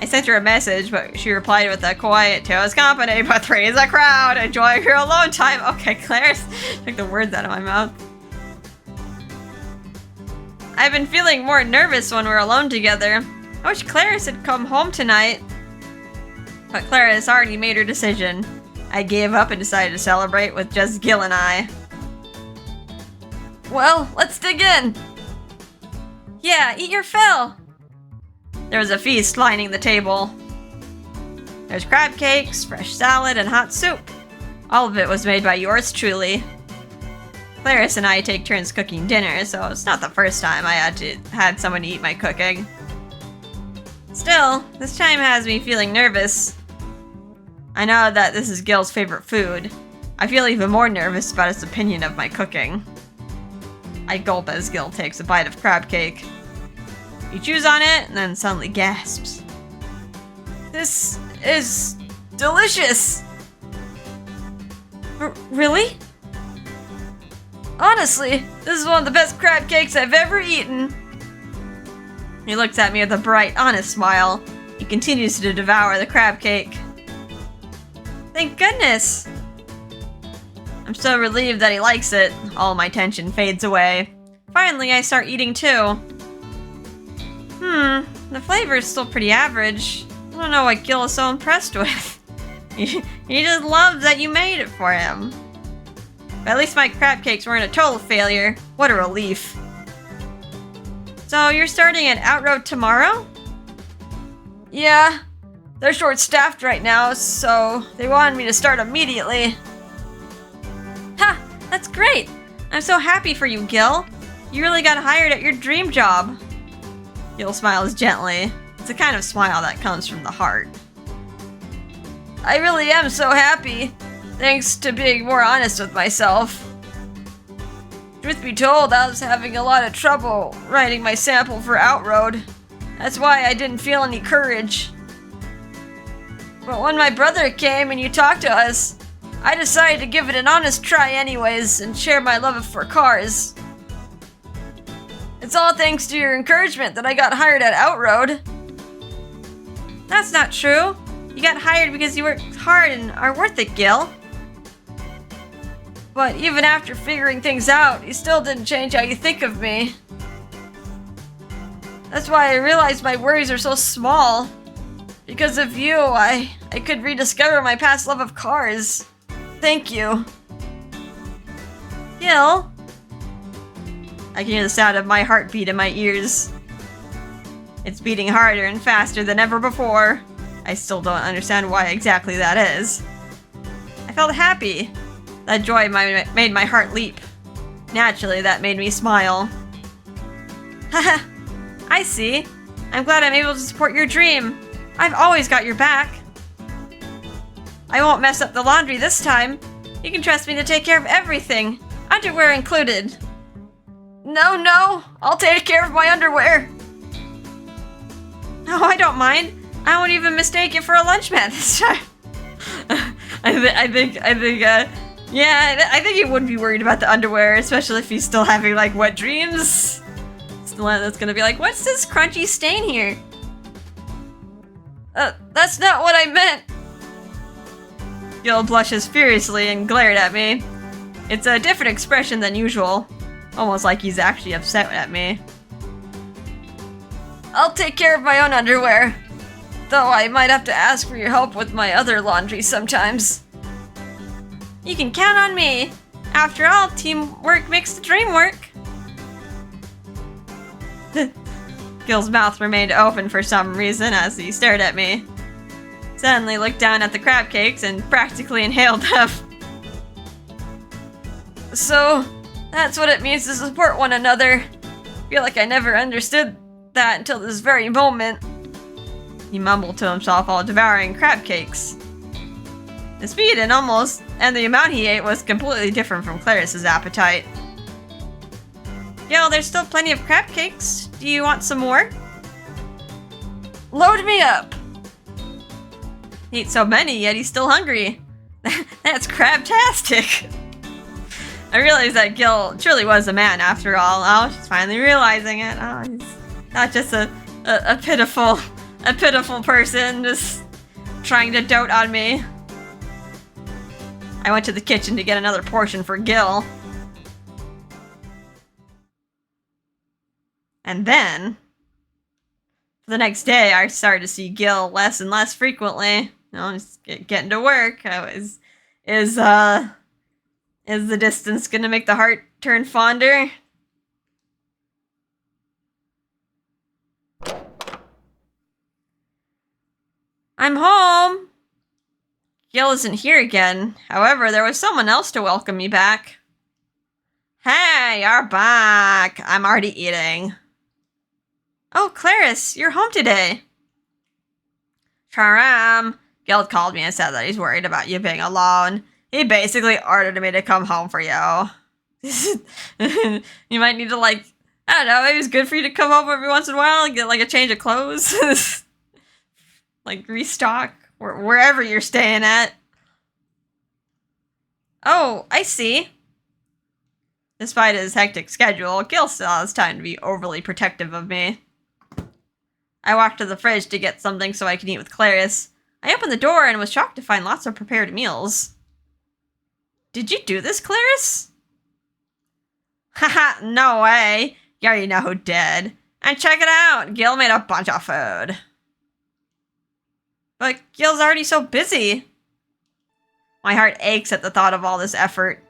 I sent her a message, but she replied with a quiet 2 is company, but 3 is a crowd. Enjoy your alone time. Okay, Claris took the words out of my mouth. I've been feeling more nervous when we're alone together. I wish Claris had come home tonight. But Claris already made her decision. I gave up and decided to celebrate with just Gill and I. Well, let's dig in. Yeah, eat your fill. There was a feast lining the table. There's crab cakes, fresh salad, and hot soup. All of it was made by yours truly. Claris and I take turns cooking dinner, so it's not the first time I had someone eat my cooking. Still, this time has me feeling nervous. I know that this is Gill's favorite food. I feel even more nervous about his opinion of my cooking. I gulp as Gill takes a bite of crab cake. He chews on it and then suddenly gasps. This is delicious! Really? Honestly, this is one of the best crab cakes I've ever eaten. He looks at me with a bright, honest smile. He continues to devour the crab cake. Thank goodness! I'm so relieved that he likes it. All my tension fades away. Finally, I start eating too. The flavor is still pretty average. I don't know what Gill is so impressed with. He just loves that you made it for him. But at least my crab cakes weren't a total failure. What a relief. So you're starting at Outroad tomorrow? Yeah. They're short-staffed right now, so they wanted me to start immediately. Ha! That's great! I'm so happy for you, Gill. You really got hired at your dream job. Gill smiles gently. It's a kind of smile that comes from the heart. I really am so happy, thanks to being more honest with myself. Truth be told, I was having a lot of trouble writing my sample for Outroad. That's why I didn't feel any courage. But when my brother came and you talked to us, I decided to give it an honest try anyways and share my love for cars. It's all thanks to your encouragement that I got hired at Outroad. That's not true. You got hired because you worked hard and are worth it, Gill. But even after figuring things out, you still didn't change how you think of me. That's why I realized my worries are so small. Because of you, I could rediscover my past love of cars. Thank you. Gill? I can hear the sound of my heartbeat in my ears. It's beating harder and faster than ever before. I still don't understand why exactly that is. I felt happy. That joy made my heart leap. Naturally, that made me smile. Haha, I see. I'm glad I'm able to support your dream. I've always got your back. I won't mess up the laundry this time. You can trust me to take care of everything, underwear included. No, I'll take care of my underwear. No, I don't mind. I won't even mistake it for a lunch mat this time. I think he would be worried about the underwear, especially if he's still having like wet dreams. That's gonna be like, what's this crunchy stain here? That's not what I meant. Gill blushes furiously and glared at me. It's a different expression than usual. Almost like he's actually upset at me. I'll take care of my own underwear. Though I might have to ask for your help with my other laundry sometimes. You can count on me. After all, teamwork makes the dream work. Gill's mouth remained open for some reason as he stared at me. Suddenly looked down at the crab cakes and practically inhaled them. So, that's what it means to support one another. I feel like I never understood that until this very moment. He mumbled to himself while devouring crab cakes. The speed and the amount he ate was completely different from Claris's appetite. Gill, there's still plenty of crab cakes. Do you want some more? Load me up! He ate so many, yet he's still hungry. That's crabtastic. I realized that Gill truly was a man after all. Oh, she's finally realizing it. Oh, he's not just a pitiful person just trying to dote on me. I went to the kitchen to get another portion for Gill. And then, the next day, I started to see Gill less and less frequently. You know, just getting to work. Is the distance gonna make the heart turn fonder? I'm home! Gill isn't here again. However, there was someone else to welcome me back. Hey, you're back! I'm already eating. Oh, Clarice, you're home today. Sure am. Gill called me and said that he's worried about you being alone. He basically ordered me to come home for you. You might need to, like, I don't know, maybe it's good for you to come home every once in a while and get, like, a change of clothes. Like, restock wherever you're staying at. Oh, I see. Despite his hectic schedule, Gill still has time to be overly protective of me. I walked to the fridge to get something so I can eat with Clarice. I opened the door and was shocked to find lots of prepared meals. Did you do this, Clarice? Haha, no way. You already know who did. And check it out, Gill made a bunch of food. But Gill's already so busy. My heart aches at the thought of all this effort.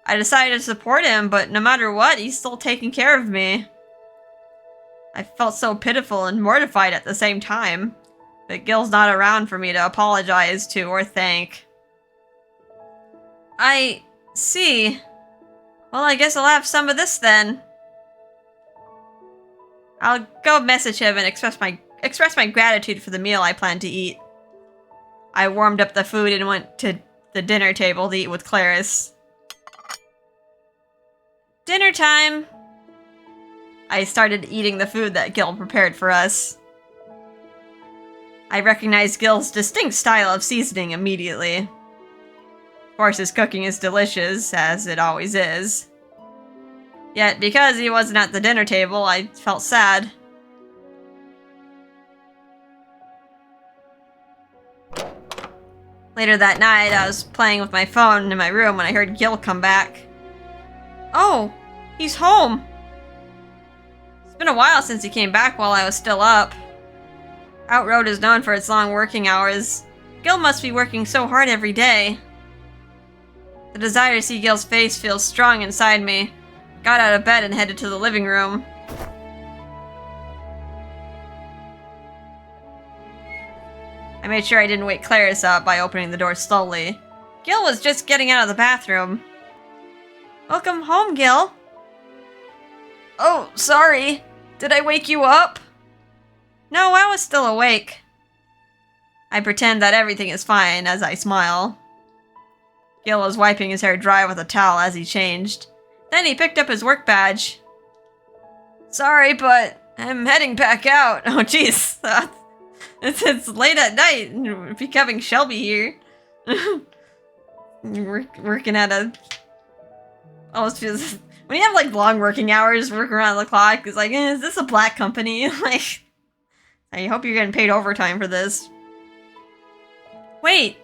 I decided to support him, but no matter what, he's still taking care of me. I felt so pitiful and mortified at the same time. But Gill's not around for me to apologize to or thank. I see. Well, I guess I'll have some of this then. I'll go message him and express my gratitude for the meal I plan to eat. I warmed up the food and went to the dinner table to eat with Clarice. Dinner time! I started eating the food that Gill prepared for us. I recognized Gill's distinct style of seasoning immediately. Of course, his cooking is delicious, as it always is. Yet, because he wasn't at the dinner table, I felt sad. Later that night, I was playing with my phone in my room when I heard Gill come back. Oh, he's home! It's been a while since he came back while I was still up. Outroad is known for its long working hours. Gill must be working so hard every day. The desire to see Gill's face feels strong inside me. Got out of bed and headed to the living room. I made sure I didn't wake Clarice up by opening the door slowly. Gill was just getting out of the bathroom. Welcome home, Gill. Oh, sorry. Did I wake you up? No, I was still awake. I pretend that everything is fine as I smile. Gill was wiping his hair dry with a towel as he changed. Then he picked up his work badge. Sorry, but I'm heading back out. Oh, jeez. It's late at night. We're becoming Shelby here. Working at a... Almost feels... When you have, like, long working hours, work around the clock, it's like, is this a black company? Like, I hope you're getting paid overtime for this. Wait,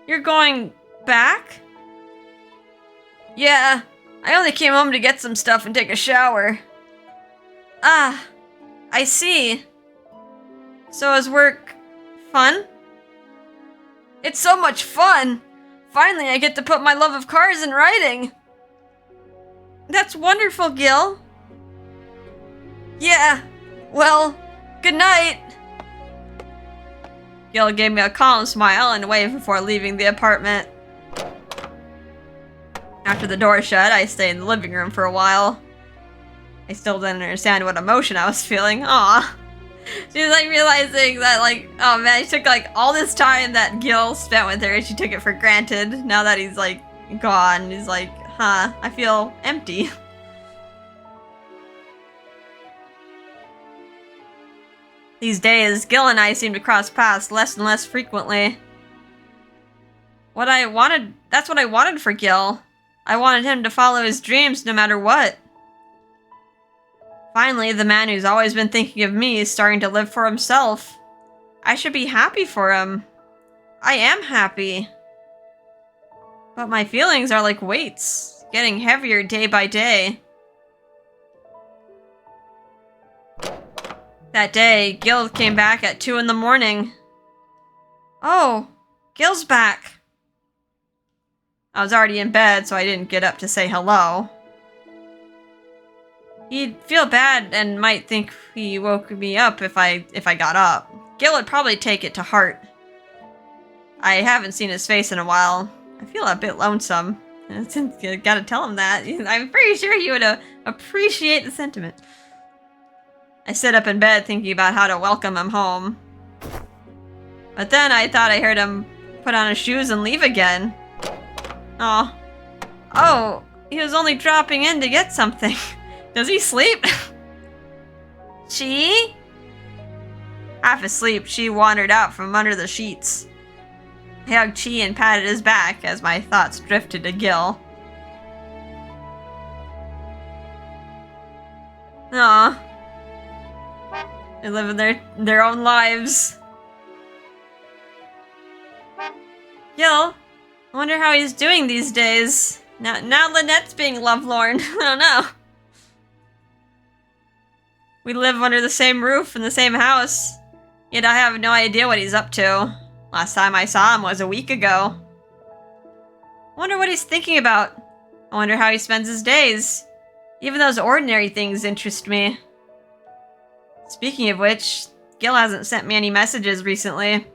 you're going back? Yeah, I only came home to get some stuff and take a shower. Ah, I see. So is work fun? It's so much fun! Finally, I get to put my love of cars in writing! That's wonderful, Gill. Yeah, well, good night. Gill gave me a calm smile and waved before leaving the apartment. After the door shut, I stayed in the living room for a while. I still didn't understand what emotion I was feeling. Aw. She was like realizing that, like, oh man, she took like all this time that Gill spent with her and she took it for granted. Now that he's like gone, he's like, huh, I feel empty. These days, Gill and I seem to cross paths less and less frequently. That's what I wanted for Gill. I wanted him to follow his dreams no matter what. Finally, the man who's always been thinking of me is starting to live for himself. I should be happy for him. I am happy. But my feelings are like weights, getting heavier day by day. That day, Gill came back at 2 in the morning. Oh, Gill's back. I was already in bed, so I didn't get up to say hello. He'd feel bad and might think he woke me up if I got up. Gill would probably take it to heart. I haven't seen his face in a while. I feel a bit lonesome. I gotta tell him that. I'm pretty sure he would appreciate the sentiment. I sit up in bed thinking about how to welcome him home. But then I thought I heard him put on his shoes and leave again. Aw. Oh, he was only dropping in to get something. Does he sleep? She? Half asleep, she wandered out from under the sheets. I hugged Chi and patted his back as my thoughts drifted to Gill. Aw. They're living their own lives. Gill, I wonder how he's doing these days. Now Lynette's being lovelorn. I don't know. We live under the same roof in the same house, yet I have no idea what he's up to. Last time I saw him was a week ago. I wonder what he's thinking about. I wonder how he spends his days. Even those ordinary things interest me. Speaking of which, Gill hasn't sent me any messages recently.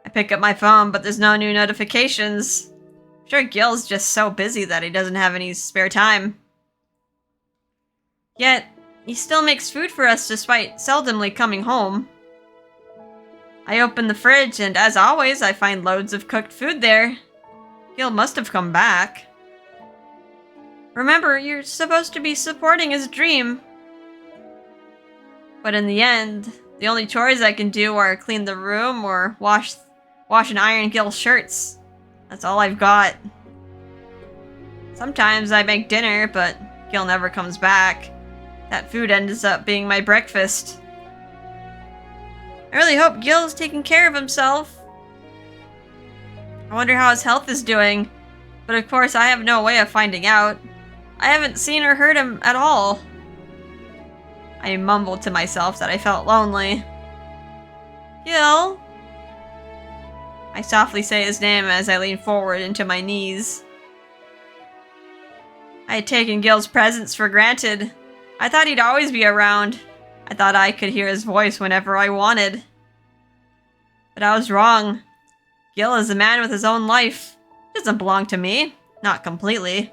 I pick up my phone, but there's no new notifications. I'm sure Gill's just so busy that he doesn't have any spare time. Yet, he still makes food for us despite seldomly coming home. I open the fridge, and as always, I find loads of cooked food there. Gill must have come back. Remember, you're supposed to be supporting his dream. But in the end, the only chores I can do are clean the room or wash and iron Gill's shirts. That's all I've got. Sometimes I make dinner, but Gill never comes back. That food ends up being my breakfast. I really hope Gill's taking care of himself. I wonder how his health is doing, but of course I have no way of finding out. I haven't seen or heard him at all. I mumbled to myself that I felt lonely. Gill? I softly say his name as I lean forward into my knees. I had taken Gill's presence for granted. I thought he'd always be around. I thought I could hear his voice whenever I wanted. But I was wrong. Gill is a man with his own life. He doesn't belong to me. Not completely.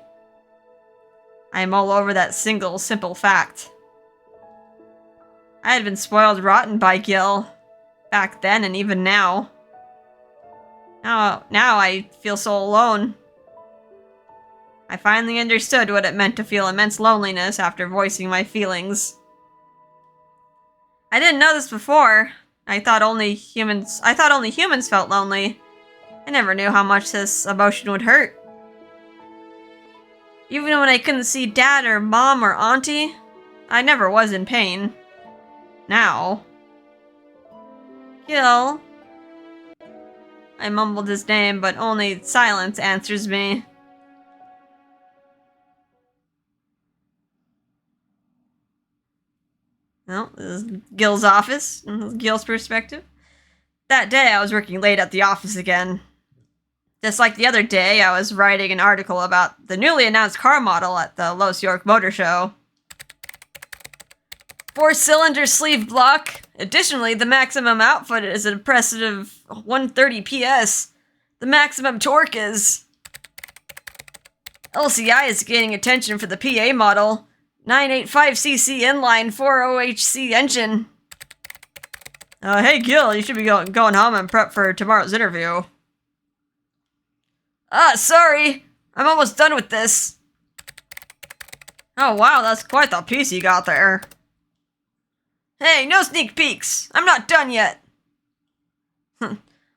I am all over that single, simple fact. I had been spoiled rotten by Gill. Back then and even now. Now I feel so alone. I finally understood what it meant to feel immense loneliness after voicing my feelings. I didn't know this before. I thought only humans felt lonely. I never knew how much this emotion would hurt. Even when I couldn't see Dad or Mom or Auntie, I never was in pain. Now. Gill. I mumbled his name, but only silence answers me. Well, this is Gill's office, and Gill's perspective. That day, I was working late at the office again. Just like the other day, I was writing an article about the newly announced car model at the Los York Motor Show. 4-cylinder sleeve block. Additionally, the maximum output is an impressive 130 PS. The maximum torque is... LCI is gaining attention for the PA model. 985cc inline 40HC engine. Hey Gill, you should be going home and prep for tomorrow's interview. Sorry. I'm almost done with this. Oh wow, that's quite the piece you got there. Hey, no sneak peeks. I'm not done yet.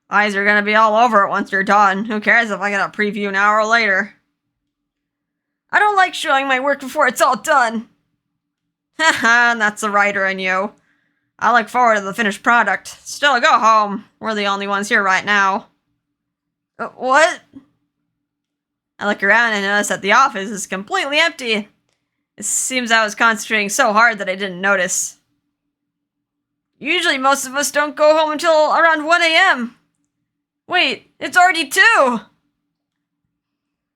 Eyes are gonna be all over it once you're done. Who cares if I get a preview an hour later? I don't like showing my work before it's all done. Haha, that's the writer in you. I look forward to the finished product. Still, go home. We're the only ones here right now. What? I look around and notice that the office is completely empty. It seems I was concentrating so hard that I didn't notice. Usually most of us don't go home until around 1 a.m. Wait, it's already 2!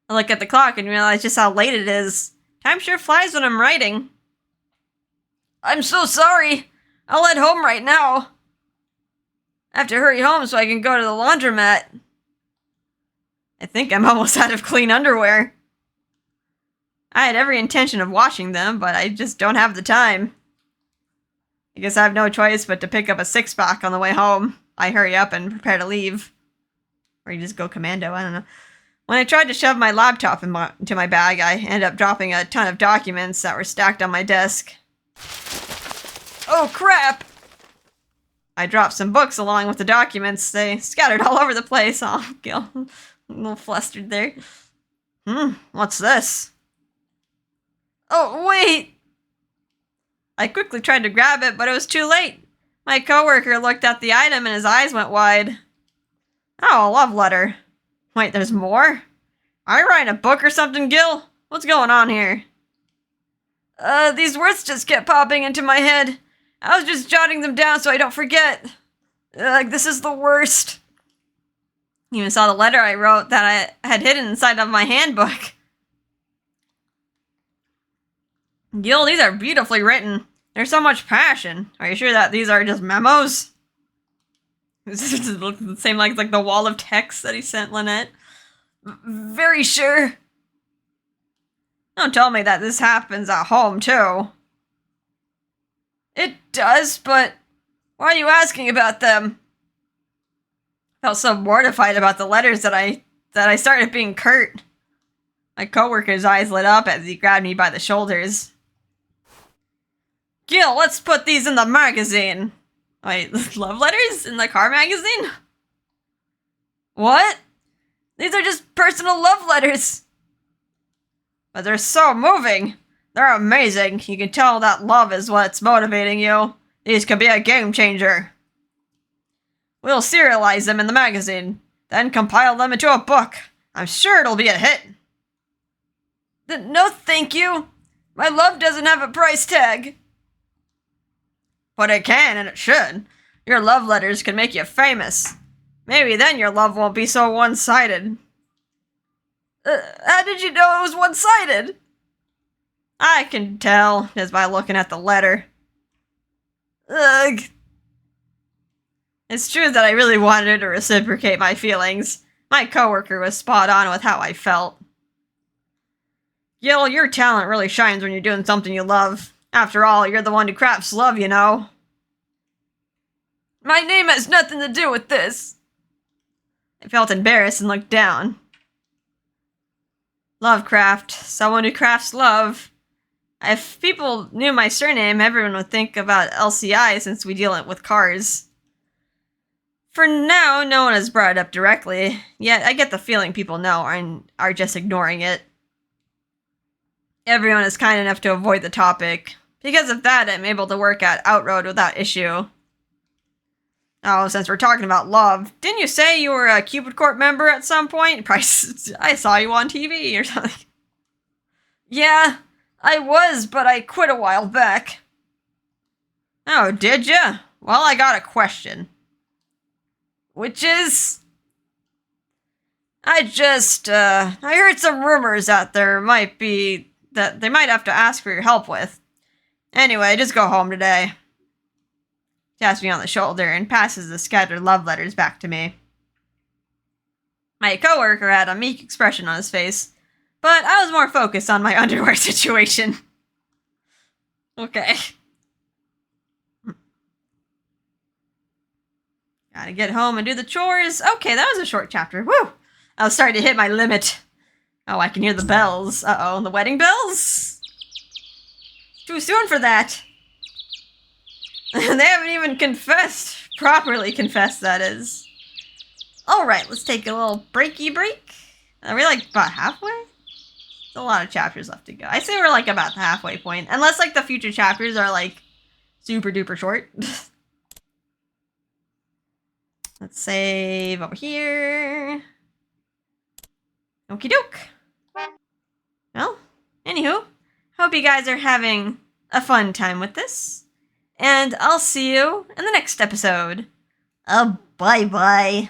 I look at the clock and realize just how late it is. Time sure flies when I'm writing. I'm so sorry. I'll head home right now. I have to hurry home so I can go to the laundromat. I think I'm almost out of clean underwear. I had every intention of washing them, but I just don't have the time. I guess I have no choice but to pick up a 6-pack on the way home. I hurry up and prepare to leave. Or you just go commando, I don't know. When I tried to shove my laptop into my bag, I ended up dropping a ton of documents that were stacked on my desk. Oh crap! I dropped some books along with the documents. They scattered all over the place. Oh, Gill. A little flustered there. What's this? Oh, wait! I quickly tried to grab it, but it was too late. My coworker looked at the item and his eyes went wide. Oh, a love letter. Wait, there's more? Are you writing a book or something, Gill? What's going on here? These words just kept popping into my head. I was just jotting them down so I don't forget. This is the worst. You even saw the letter I wrote that I had hidden inside of my handbook. Gill, these are beautifully written. There's so much passion. Are you sure that these are just memos? This is the same like the wall of text that he sent Lynette. Very sure. Don't tell me that this happens at home, too. It does, but why are you asking about them? I felt so mortified about the letters that I started being curt. My coworker's eyes lit up as he grabbed me by the shoulders. Gill, let's put these in the magazine. Wait, love letters in the car magazine? What? These are just personal love letters. But they're so moving. They're amazing. You can tell that love is what's motivating you. These could be a game changer. We'll serialize them in the magazine, then compile them into a book. I'm sure it'll be a hit. No, thank you. My love doesn't have a price tag. But it can, and it should. Your love letters can make you famous. Maybe then your love won't be so one-sided. How did you know it was one-sided? I can tell just by looking at the letter. Ugh. It's true that I really wanted to reciprocate my feelings. My coworker was spot on with how I felt. Gill, your talent really shines when you're doing something you love. After all, you're the one who crafts love, you know. My name has nothing to do with this. I felt embarrassed and looked down. Lovecraft, someone who crafts love. If people knew my surname, everyone would think about LCI since we deal with cars. For now, no one has brought it up directly, yet I get the feeling people know and are just ignoring it. Everyone is kind enough to avoid the topic. Because of that, I'm able to work at Outroad without issue. Oh, since we're talking about love, didn't you say you were a Cupid Corp member at some point? Probably, I saw you on TV or something. Yeah, I was, but I quit a while back. Oh, did ya? Well, I got a question. Which is... I heard some rumors that they might have to ask for your help with. Anyway, just go home today. He taps me on the shoulder and passes the scattered love letters back to me. My coworker had a meek expression on his face, but I was more focused on my underwear situation. Okay. Gotta get home and do the chores. Okay, that was a short chapter. Woo! I was starting to hit my limit. Oh, I can hear the bells. Uh-oh, the wedding bells? Too soon for that. They haven't even confessed. Properly confessed, that is. Alright, let's take a little breaky break. Are we like about halfway? a lot of chapters left to go. I say we're like about the halfway point. Unless like the future chapters are like super duper short. Let's save over here. Okie doke. Well, anywho, hope you guys are having a fun time with this. And I'll see you in the next episode. Bye-bye.